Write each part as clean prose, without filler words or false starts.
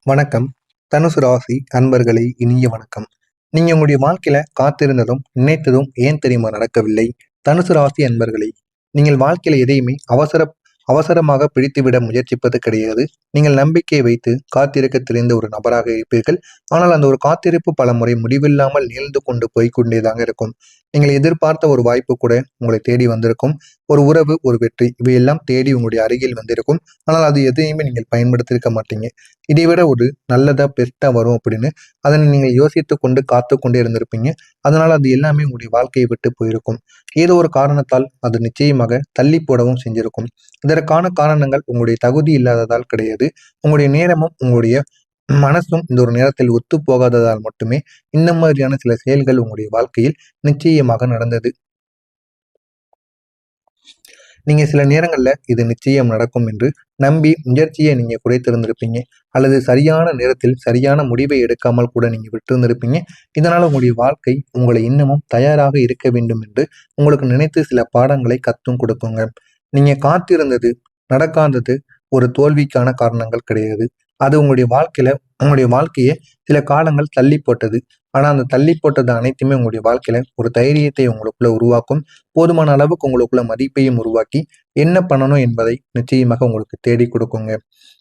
வணக்கம். தனுசு ராசி அன்பர்களே, இனிய வணக்கம். நீங்க உங்களுடைய வாழ்க்கையில காத்திருந்ததும் நினைத்ததும் ஏன் தெரியுமா நடக்கவில்லை? தனுசு ராசி அன்பர்களே, நீங்கள் வாழ்க்கையில எதையுமே அவசரமாக பிடித்துவிட முயற்சிப்பது கிடையாது. நீங்கள் நம்பிக்கை வைத்து காத்திருக்க தெரிந்த ஒரு நபராக இருப்பீர்கள். ஆனால் அந்த ஒரு காத்திருப்பு பல முறை முடிவில்லாமல் நீழ்ந்து கொண்டு போய்க்கொண்டேதாங்க இருக்கும். நீங்கள் எதிர்பார்த்த ஒரு வாய்ப்பு கூட உங்களை தேடி வந்திருக்கும். ஒரு உறவு, ஒரு வெற்றி, இவையெல்லாம் தேடி உங்களுடைய அருகில் வந்திருக்கும். ஆனால் அது எதையுமே நீங்கள் பயன்படுத்தியிருக்க மாட்டீங்க. இதை விட ஒரு நல்லதா பெஸ்ட்டா வரும் அப்படின்னு அதனை நீங்கள் யோசித்து கொண்டு காத்து கொண்டே இருந்திருப்பீங்க. அதனால அது எல்லாமே உங்களுடைய வாழ்க்கையை விட்டு போயிருக்கும். ஏதோ ஒரு காரணத்தால் அது நிச்சயமாக தள்ளி போடவும் செஞ்சிருக்கும். இதற்கான காரணங்கள் உங்களுடைய தகுதி இல்லாததால் கிடையாது. உங்களுடைய நேரமும் உங்களுடைய மனசும் இந்த ஒரு நேரத்தில் ஒத்து போகாததால் மட்டுமே இந்த மாதிரியான சில செயல்கள் உங்களுடைய வாழ்க்கையில் நிச்சயமாக நடந்தது. நீங்க சில நேரங்கள்ல இது நிச்சயம் நடக்கும் என்று நம்பி முயற்சியை நீங்க குறைத்திருந்திருப்பீங்க. அல்லது சரியான நேரத்தில் சரியான முடிவை எடுக்காமல் கூட நீங்க விட்டிருந்திருப்பீங்க. இதனால உங்களுடைய வாழ்க்கை உங்களை இன்னமும் தயாராக இருக்க வேண்டும் என்று உங்களுக்கு நினைத்து சில பாடங்களை கத்தும் கொடுக்குங்க. நீங்க காத்திருந்தது நடக்காதது ஒரு தோல்விக்கான காரணங்கள் கிடையாது. அது உங்களுடைய வாழ்க்கையை சில காலங்கள் தள்ளி போட்டது. ஆனா அந்த தள்ளி போட்டது அனைத்துமே உங்களுடைய வாழ்க்கையில ஒரு தைரியத்தை உங்களுக்குள்ள உருவாக்கும். போதுமான அளவுக்கு உங்களுக்குள்ள மதிப்பையும் உருவாக்கி என்ன பண்ணணும் என்பதை நிச்சயமாக உங்களுக்கு தேடி கொடுக்குங்க.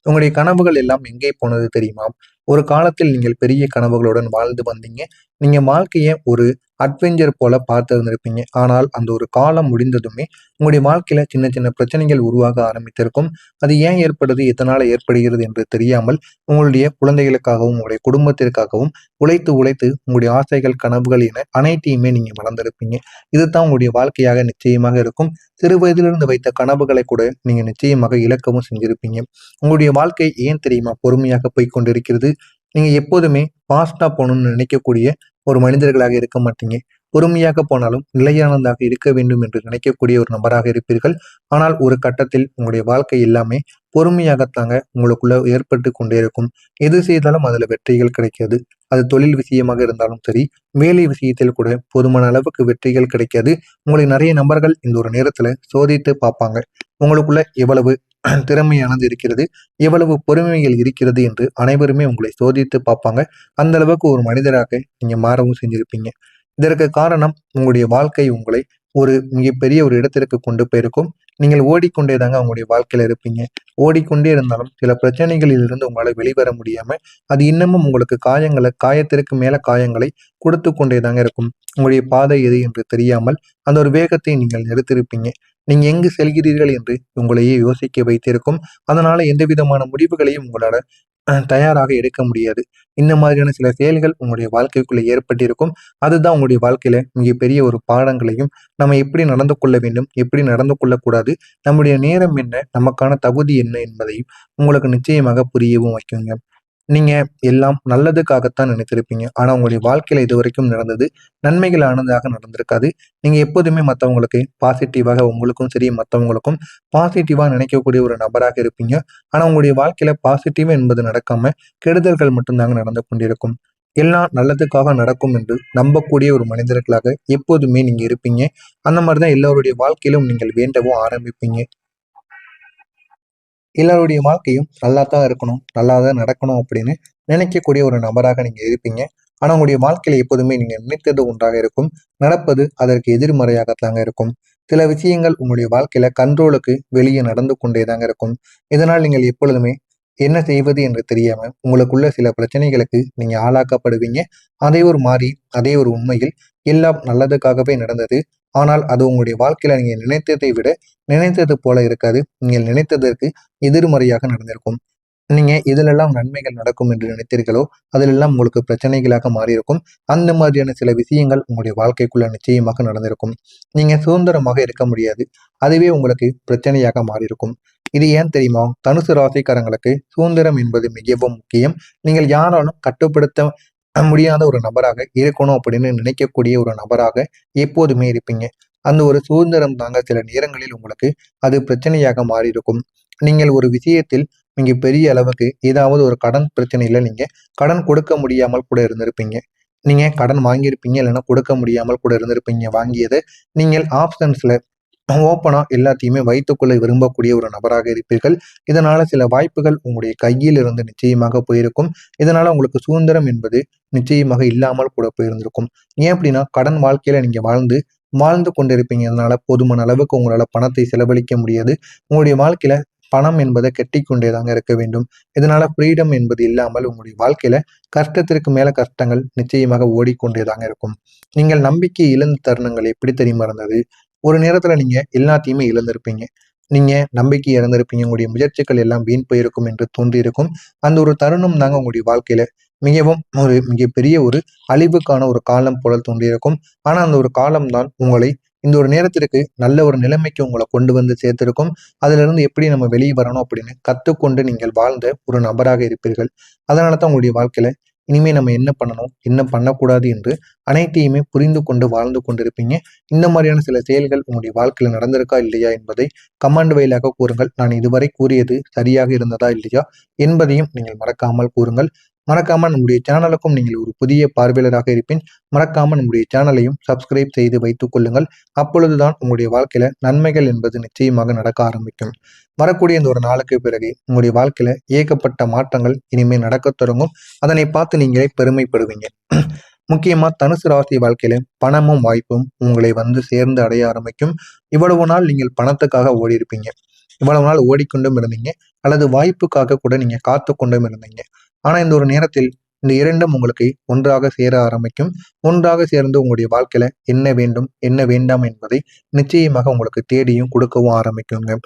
உங்களுடைய கனவுகள் எல்லாம் எங்கே போனது தெரியுமா? ஒரு காலத்தில் நீங்கள் பெரிய கனவுகளுடன் வாழ்ந்து வந்தீங்க. நீங்க வாழ்க்கைய ஒரு அட்வென்ச்சர் போல பார்த்திருந்திருப்பீங்க. ஆனால் அந்த ஒரு காலம் முடிந்ததுமே உங்களுடைய வாழ்க்கையில சின்ன சின்ன பிரச்சனைகள் உருவாக ஆரம்பித்திருக்கும். அது ஏன் ஏற்படுது, எதனால ஏற்படுகிறது என்று தெரியாமல் உங்களுடைய குழந்தைகளுக்காகவும் உங்களுடைய குடும்பத்திற்காகவும் உழைத்து உழைத்து உங்களுடைய ஆசைகள், கனவுகள் என அனைத்தையுமே நீங்க மறந்திருப்பீங்க. இதுதான் உங்களுடைய வாழ்க்கையாக நிச்சயமாக இருக்கும். சிறு வயதிலிருந்து வைத்த கனவுகளை கூட நீங்க நிச்சயமாக இழக்கவும் செஞ்சிருப்பீங்க. உங்களுடைய வாழ்க்கை ஏன் தெரியுமா பொறுமையாக போய் கொண்டிருக்கிறது? நீங்க எப்போதுமே ஃபாஸ்டா போகணும்னு நினைக்கக்கூடிய ஒரு மனிதர்களாக இருக்க மாட்டீங்க. பொறுமையாக போனாலும் நிலையானதாக இருக்க வேண்டும் என்று நினைக்கக்கூடிய ஒரு நபராக இருப்பீர்கள். ஆனால் ஒரு கட்டத்தில் உங்களுடைய வாழ்க்கை எல்லாமே பொறுமையாகத்தாங்க உங்களுக்குள்ள ஏற்பட்டு கொண்டே இருக்கும். எது செய்தாலும் அதுல வெற்றிகள் கிடைக்காது. அது தொழில் விஷயமாக இருந்தாலும் சரி, வேலை விஷயத்தில் கூட போதுமான அளவுக்கு வெற்றிகள் கிடைக்காது. உங்களை நிறைய நபர்கள் இந்த ஒரு நேரத்துல சோதித்து பார்ப்பாங்க. உங்களுக்குள்ள எவ்வளவு திறமையானது இருக்கிறது, எவ்வளவு பொறுமைகள் இருக்கிறது என்று அனைவருமே உங்களை சோதித்து பார்ப்பாங்க. அந்த அளவுக்கு ஒரு மனிதராக நீங்க மாறவும் செஞ்சிருப்பீங்க. இதற்கு காரணம் உங்களுடைய வாழ்க்கை உங்களை ஒரு மிகப்பெரிய ஒரு இடத்திற்கு கொண்டு போயிருக்கும். நீங்கள் ஓடிக்கொண்டே தாங்க உங்களுடைய வாழ்க்கையில இருப்பீங்க. ஓடிக்கொண்டே இருந்தாலும் சில பிரச்சனைகளில் இருந்து உங்களால வெளிவர முடியாம அது இன்னமும் உங்களுக்கு காயத்திற்கு மேல காயங்களை கொடுத்து கொண்டே தாங்க இருக்கும். உங்களுடைய பாதை எது என்று தெரியாமல் அந்த ஒரு வேகத்தை நீங்கள் நிறுத்திருப்பீங்க. நீங்க எங்கு செல்கிறீர்கள் என்று உங்களையே யோசிக்க வைத்திருக்கும். அதனால எந்த விதமான முடிவுகளையும் உங்களால தயாராக எடுக்க முடியாது. இந்த மாதிரியான சில செயல்கள் உங்களுடைய வாழ்க்கைக்குள்ள ஏற்பட்டிருக்கும். அதுதான் உங்களுடைய வாழ்க்கையில மிகப்பெரிய ஒரு பாடங்களையும், நம்ம எப்படி நடந்து கொள்ள வேண்டும், எப்படி நடந்து கொள்ளக்கூடாது, நம்முடைய நேரம் என்ன, நமக்கான தகுதி என்ன என்பதையும் உங்களுக்கு நிச்சயமாக புரியவும் வைக்குங்க. நீங்க எல்லாம் நல்லதுக்காகத்தான் நினைத்திருப்பீங்க. ஆனா உங்களுடைய வாழ்க்கையில இதுவரைக்கும் நடந்தது நன்மைகளானதாக நடந்திருக்காது. நீங்க எப்போதுமே மத்தவங்களுக்கு பாசிட்டிவாக உங்களுக்கும் சரி, மத்தவங்களுக்கும் பாசிட்டிவா நினைக்கக்கூடிய ஒரு நபராக இருப்பீங்க. ஆனா உங்களுடைய வாழ்க்கையில பாசிட்டிவ் என்பது நடக்காம கெடுதல்கள் மட்டும்தாங்க நடந்து கொண்டிருக்கும். எல்லாம் நல்லதுக்காக நடக்கும் என்று நம்பக்கூடிய ஒரு மனிதர்களாக எப்போதுமே நீங்க இருப்பீங்க. அந்த மாதிரிதான் எல்லோருடைய வாழ்க்கையிலும் நீங்கள் வேண்டவும் ஆரம்பிப்பீங்க. எல்லாருடைய வாழ்க்கையும் நல்லா தான் இருக்கணும், நல்லா தான் நடக்கணும் அப்படின்னு நினைக்கக்கூடிய ஒரு நபராக நீங்க இருப்பீங்க. ஆனா உங்களுடைய வாழ்க்கையில எப்போதுமே நீங்க நினைத்தது ஒன்றாக இருக்கும். நடப்பது அதற்கு எதிர்மறையாகத்தாங்க இருக்கும். சில விஷயங்கள் உங்களுடைய வாழ்க்கையில கண்ட்ரோலுக்கு வெளியே நடந்து கொண்டே தாங்க இருக்கும். இதனால் நீங்கள் எப்பொழுதுமே என்ன செய்வது என்று தெரியாம உங்களுக்குள்ள சில பிரச்சனைகளுக்கு நீங்க ஆளாக்கப்படுவீங்க. அதே ஒரு மாறி, அதே ஒரு உண்மையில் எல்லாம் நல்லதுக்காகவே நடந்தது. ஆனால் அது உங்களுடைய வாழ்க்கையில நீங்க நினைத்ததை விட நினைத்தது போல இருக்காது. நீங்கள் நினைத்ததற்கு எதிர்மறையாக நடந்திருக்கும். நீங்க எதிலெல்லாம் நன்மைகள் நடக்கும் என்று நினைத்தீர்களோ, அதிலெல்லாம் உங்களுக்கு பிரச்சனைகளாக மாறியிருக்கும். அந்த மாதிரியான சில விஷயங்கள் உங்களுடைய வாழ்க்கைக்குள்ள நிச்சயமாக நடந்திருக்கும். நீங்க சுதந்திரமாக இருக்க முடியாது. அதுவே உங்களுக்கு பிரச்சனையாக மாறியிருக்கும். இது ஏன் தெரியுமா? தனுசு ராசிக்காரங்களுக்கு சுதந்திரம் என்பது மிகவும் முக்கியம். நீங்கள் யாராலும் கட்டுப்படுத்த முடியாத ஒரு நபராக இருக்கணும் அப்படின்னு நினைக்கக்கூடிய ஒரு நபராக எப்போதுமே இருப்பீங்க. அந்த ஒரு சுதந்திரம் தாங்க சில நேரங்களில் உங்களுக்கு அது பிரச்சனையாக மாறியிருக்கும். நீங்கள் ஒரு விஷயத்தில் நீங்க பெரிய அளவுக்கு ஏதாவது ஒரு கடன் பிரச்சனையில நீங்க கடன் கொடுக்க முடியாமல் கூட இருந்திருப்பீங்க. நீங்க கடன் வாங்கியிருப்பீங்க, இல்லைன்னா கொடுக்க முடியாமல் கூட இருந்திருப்பீங்க. வாங்கியதை நீங்கள் ஆப்ஷன்ஸ்ல ஓப்பனா எல்லாத்தையுமே வைத்துக்கொள்ள விரும்பக்கூடிய ஒரு நபராக இருப்பீர்கள். இதனால சில வாய்ப்புகள் உங்களுடைய கையில் இருந்து நிச்சயமாக போயிருக்கும். இதனால உங்களுக்கு சுதந்திரம் என்பது நிச்சயமாக இல்லாமல் கூட போயிருந்திருக்கும். ஏன் அப்படின்னா கடன் வாழ்க்கையில நீங்க வாழ்ந்து வாழ்ந்து கொண்டிருப்பீங்க. அதனால போதுமான அளவுக்கு உங்களால பணத்தை செலவழிக்க முடியாது. உங்களுடைய வாழ்க்கையில பணம் என்பதை கெட்டிக்கொண்டே தாங்க இருக்க வேண்டும். இதனால ஃப்ரீடம் என்பது இல்லாமல் உங்களுடைய வாழ்க்கையில கஷ்டத்திற்கு மேல கஷ்டங்கள் நிச்சயமாக ஓடிக்கொண்டே தாங்க இருக்கும். நீங்கள் நம்பிக்கை இழந்த தருணங்கள் எப்படி தெரியுமா இருந்தது? ஒரு நேரத்துல நீங்க எல்லாத்தையுமே இழந்திருப்பீங்க. நீங்க நம்பிக்கை இழந்திருப்பீங்க. உங்களுடைய முயற்சிகள் எல்லாம் வீண் போயிருக்கும் என்று தோன்றியிருக்கும். அந்த ஒரு தருணம் தாங்க உங்களுடைய வாழ்க்கையில மிகவும் ஒரு மிகப்பெரிய ஒரு அழிவுக்கான ஒரு காலம் போல தோன்றியிருக்கும். ஆனா அந்த ஒரு காலம் தான் உங்களை இந்த ஒரு நேரத்திற்கு நல்ல ஒரு நிலைமைக்கு உங்களை கொண்டு வந்து சேர்த்திருக்கும். அதிலிருந்து எப்படி நம்ம வெளியே வரணும் அப்படின்னு கத்துக்கொண்டு நீங்கள் வாழ்ந்த ஒரு நபராக இருப்பீர்கள். அதனால தான் உங்களுடைய வாழ்க்கையில இனிமே நம்ம என்ன பண்ணணும், என்ன பண்ணக்கூடாது என்று அனைத்தையுமே புரிந்து கொண்டு வாழ்ந்து கொண்டிருப்பீங்க. இந்த மாதிரியான சில செயல்கள் உங்களுடைய வாழ்க்கையில நடந்திருக்கா இல்லையா என்பதை கமெண்ட் வாயிலாக கூறுங்கள். நான் இதுவரை கூறியது சரியாக இருந்ததா இல்லையா என்பதையும் நீங்கள் மறக்காமல் கூறுங்கள். மறக்காம நம்முடைய சேனலுக்கும் நீங்கள் ஒரு புதிய பார்வையாளராக இருப்பின் மறக்காம நம்முடைய சேனலையும் சப்ஸ்கிரைப் செய்து வைத்துக் கொள்ளுங்கள். அப்பொழுதுதான் உங்களுடைய வாழ்க்கையில நன்மைகள் என்பது நிச்சயமாக நடக்க ஆரம்பிக்கும். வரக்கூடிய இந்த ஒரு நாளுக்கு பிறகு உங்களுடைய வாழ்க்கையில ஏகப்பட்ட மாற்றங்கள் இனிமேல் நடக்கத் தொடங்கும். அதனை பார்த்து நீங்களே பெருமைப்படுவீங்க. முக்கியமா தனுசு ராசி வாழ்க்கையில பணமும் வாய்ப்பும் உங்களை வந்து சேர்ந்து அடைய ஆரம்பிக்கும். இவ்வளவு நாள் நீங்கள் பணத்துக்காக ஓடி இருப்பீங்க. இவ்வளவு நாள் ஓடிக்கொண்டும் இருந்தீங்க. அல்லது வாய்ப்புக்காக கூட நீங்க காத்து கொண்டும் இருந்தீங்க. ஆனா இந்த ஒரு நேரத்தில் இந்த இரண்டும் உங்களுக்கு ஒன்றாக சேர ஆரம்பிக்கும். ஒன்றாக சேர்ந்து உங்களுடைய வாழ்க்கையில என்ன வேண்டும் என்ன வேண்டாம் என்பதை நிச்சயமாக உங்களுக்கு தேடியும் கொடுக்கவும் ஆரம்பிக்குங்க.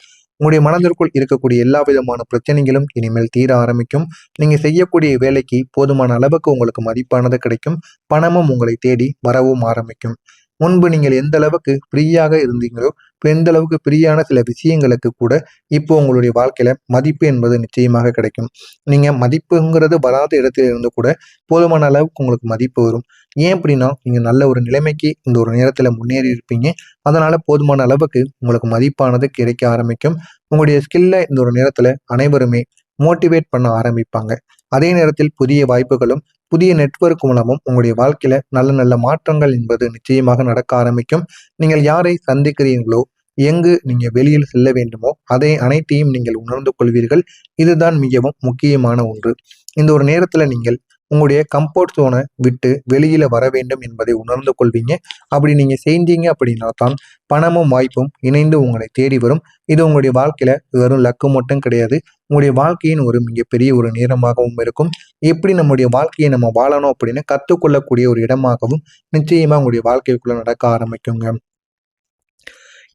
உங்களுடைய மனதிற்குள் இருக்கக்கூடிய எல்லா விதமான பிரச்சனைகளும் இனிமேல் தீர ஆரம்பிக்கும். நீங்க செய்யக்கூடிய வேலைக்கு போதுமான அளவுக்கு உங்களுக்கு மதிப்பானது கிடைக்கும். பணமும் உங்களை தேடி வரவும் ஆரம்பிக்கும். முன்பு நீங்கள் எந்த அளவுக்கு ஃப்ரீயாக இருந்தீங்களோ எந்த அளவுக்கு ஃப்ரீயான சில விஷயங்களுக்கு கூட இப்போ உங்களுடைய வாழ்க்கையில மதிப்பு என்பது நிச்சயமாக கிடைக்கும். நீங்க மதிப்புங்கிறது வராத இடத்துல இருந்து கூட போதுமான அளவுக்கு உங்களுக்கு மதிப்பு வரும். ஏன் அப்படின்னா நீங்க நல்ல ஒரு நிலைமைக்கு இந்த ஒரு நேரத்துல முன்னேறி இருப்பீங்க. அதனால போதுமான அளவுக்கு உங்களுக்கு மதிப்பானது கிடைக்க ஆரம்பிக்கும். உங்களுடைய ஸ்கில்ல இந்த ஒரு நேரத்துல அனைவருமே மோட்டிவேட் பண்ண ஆரம்பிப்பாங்க. அதே நேரத்தில் புதிய வாய்ப்புகளும் புதிய நெட்வொர்க் மூலமும் உங்களுடைய வாழ்க்கையில நல்ல நல்ல மாற்றங்கள் என்பது நிச்சயமாக நடக்க ஆரம்பிக்கும். நீங்கள் யாரை சந்திக்கிறீர்களோ எங்கு நீங்க வெளியில் செல்ல வேண்டுமோ அதை அனைத்தையும் நீங்கள் உணர்ந்து கொள்வீர்கள். இதுதான் மிகவும் முக்கியமான ஒன்று. இந்த ஒரு நேரத்துல நீங்கள் உங்களுடைய கம்ஃபர்ட் ஜோனை விட்டு வெளியில வர வேண்டும் என்பதை உணர்ந்து கொள்வீங்க. அப்படி நீங்க செஞ்சீங்க அப்படின்னா தான் பணமும் வாய்ப்பும் இணைந்து உங்களை தேடி வரும். இது உங்களுடைய வாழ்க்கையில வெறும் லக்கு மட்டும் கிடையாது. உங்களுடைய வாழ்க்கையின் ஒரு மிகப்பெரிய ஒரு நேரமாகவும் இருக்கும். எப்படி நம்முடைய வாழ்க்கையை நம்ம வாழணும் அப்படின்னு கத்துக்கொள்ளக்கூடிய ஒரு இடமாகவும் நிச்சயமா உங்களுடைய வாழ்க்கைக்குள்ள நடக்க ஆரம்பிக்குங்க.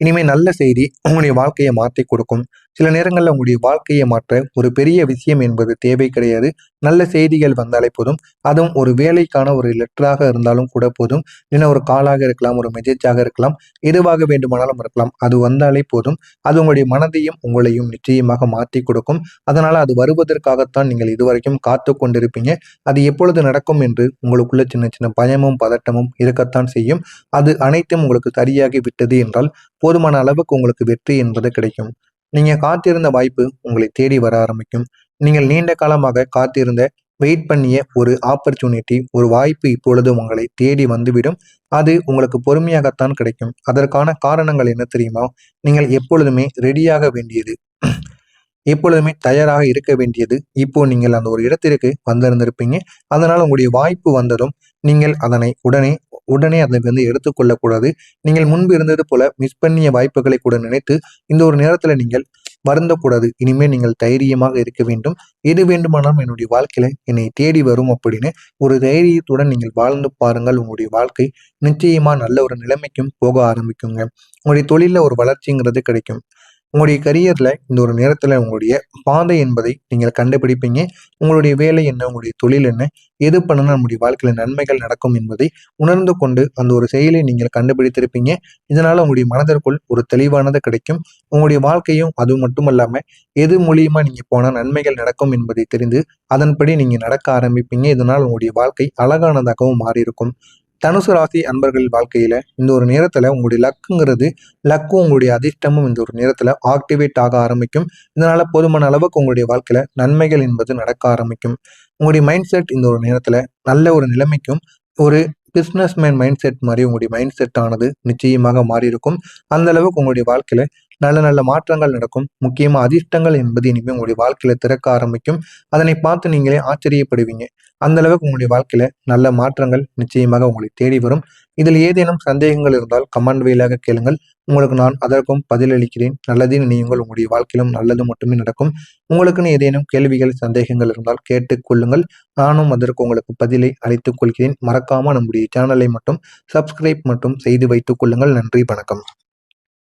இனிமே நல்ல செய்தி உங்களுடைய வாழ்க்கையை மாற்றி கொடுக்கும். சில நேரங்களில் உங்களுடைய வாழ்க்கையை மாற்ற ஒரு பெரிய விஷயம் என்பது தேவை கிடையாது. நல்ல செய்திகள் வந்தாலே போதும். அதுவும் ஒரு வேலைக்கான ஒரு லெட்டராக இருந்தாலும் கூட போதும். இல்லைன்னா ஒரு காலாக இருக்கலாம், ஒரு மெசேஜாக இருக்கலாம், எதுவாக வேண்டுமானாலும் இருக்கலாம். அது வந்தாலே போதும். அது உங்களுடைய மனதையும் உங்களையும் நிச்சயமாக மாற்றி கொடுக்கும். அதனால அது வருவதற்காகத்தான் நீங்கள் இதுவரைக்கும் காத்து கொண்டிருப்பீங்க. அது எப்பொழுது நடக்கும் என்று உங்களுக்குள்ள சின்ன சின்ன பயமும் பதட்டமும் இருக்கத்தான் செய்யும். அது அனைத்தும் உங்களுக்கு சரியாகி விட்டது என்றால் போதுமான அளவுக்கு உங்களுக்கு வெற்றி என்பது கிடைக்கும். நீங்க காத்திருந்த வாய்ப்பு உங்களை தேடி வர ஆரம்பிக்கும். நீங்கள் நீண்ட காலமாக காத்திருந்த வெயிட் பண்ணிய ஒரு ஆப்பர்ச்சுனிட்டி, ஒரு வாய்ப்பு இப்பொழுது உங்களை தேடி வந்துவிடும். அது உங்களுக்கு பொறுமையாகத்தான் கிடைக்கும். அதற்கான காரணங்கள் என்ன தெரியுமா? நீங்கள் எப்பொழுதுமே ரெடியாக வேண்டியது, எப்பொழுதுமே தயாராக இருக்க வேண்டியது. இப்போ நீங்கள் அந்த ஒரு இடத்திற்கு வந்திருந்திருப்பீங்க. அதனால உங்களுடைய வாய்ப்பு வந்ததும் நீங்கள் அதனை உடனே உடனே அதை வந்து எடுத்துக்கொள்ளக்கூடாது. நீங்கள் முன்பு இருந்தது போல மிஸ் பண்ணிய வாய்ப்புகளை கூட நினைத்து இந்த ஒரு நேரத்துல நீங்கள் வருந்தக்கூடாது. இனிமேல் நீங்கள் தைரியமாக இருக்க வேண்டும். எது வேண்டுமானாலும் என்னுடைய வாழ்க்கையில என்னை தேடி வரும் அப்படின்னு ஒரு தைரியத்துடன் நீங்கள் வாழ்ந்து பாருங்கள். உங்களுடைய வாழ்க்கை நிச்சயமா நல்ல ஒரு நிலைமைக்கும் போக ஆரம்பிக்குங்க. உங்களுடைய தொழில ஒரு வளர்ச்சிங்கிறது கிடைக்கும். உங்களுடைய கரியர்ல இந்த ஒரு நேரத்துல உங்களுடைய பாதை என்பதை நீங்கள் கண்டுபிடிப்பீங்க. உங்களுடைய வேலை என்ன, உங்களுடைய தொழில் என்ன, எது பண்ணனா நம்முடைய வாழ்க்கையில நன்மைகள் நடக்கும் என்பதை உணர்ந்து கொண்டு அந்த ஒரு செயலை நீங்கள் கண்டுபிடித்திருப்பீங்க. இதனால உங்களுடைய மனதிற்குள் ஒரு தெளிவானது கிடைக்கும். உங்களுடைய வாழ்க்கையும் அது மட்டுமல்லாம எது மூலியமா நீங்க போனா நன்மைகள் நடக்கும் என்பதை தெரிந்து அதன்படி நீங்க நடக்க ஆரம்பிப்பீங்க. இதனால் உங்களுடைய வாழ்க்கை அழகானதாகவும் மாறி இருக்கும். தனுசு ராசி அன்பர்கள் வாழ்க்கையில இந்த ஒரு நேரத்துல உங்களுடைய லக்கும் உங்களுடைய அதிர்ஷ்டமும் இந்த ஒரு நேரத்துல ஆக்டிவேட் ஆக ஆரம்பிக்கும். இதனால போதுமான அளவுக்கு உங்களுடைய வாழ்க்கையில நன்மைகள் என்பது நடக்க ஆரம்பிக்கும். உங்களுடைய மைண்ட் செட் இந்த ஒரு நேரத்துல நல்ல ஒரு நிலைமைக்கும் ஒரு பிஸ்னஸ் மேன் மைண்ட் செட் மாதிரி உங்களுடைய மைண்ட் செட் ஆனது நிச்சயமாக மாறி இருக்கும். அந்த அளவுக்கு உங்களுடைய வாழ்க்கையில நல்ல நல்ல மாற்றங்கள் நடக்கும். முக்கியமா அதிர்ஷ்டங்கள் என்பது இனிமேல் உங்களுடைய வாழ்க்கையில திறக்க ஆரம்பிக்கும். அதனை பார்த்து நீங்களே ஆச்சரியப்படுவீங்க. அந்த அளவுக்கு உங்களுடைய வாழ்க்கையில நல்ல மாற்றங்கள் நிச்சயமாக உங்களை தேடி வரும். இதில் ஏதேனும் சந்தேகங்கள் இருந்தால் கமெண்ட் வாயிலாக கேளுங்கள். உங்களுக்கு நான் அதற்கும் பதிலளிக்கிறேன். நல்லதே நினையுங்கள், உங்களுடைய வாழ்க்கையிலும் நல்லது மட்டுமே நடக்கும். உங்களுக்குன்னு ஏதேனும் கேள்விகள் சந்தேகங்கள் இருந்தால் கேட்டுக் கொள்ளுங்கள். நானும் அதற்கு உங்களுக்கு பதிலை அளித்துக் கொள்கிறேன். மறக்காம நம்முடைய சேனலை மட்டும் சப்ஸ்கிரைப் மட்டும் செய்து வைத்துக் கொள்ளுங்கள். நன்றி, வணக்கம்.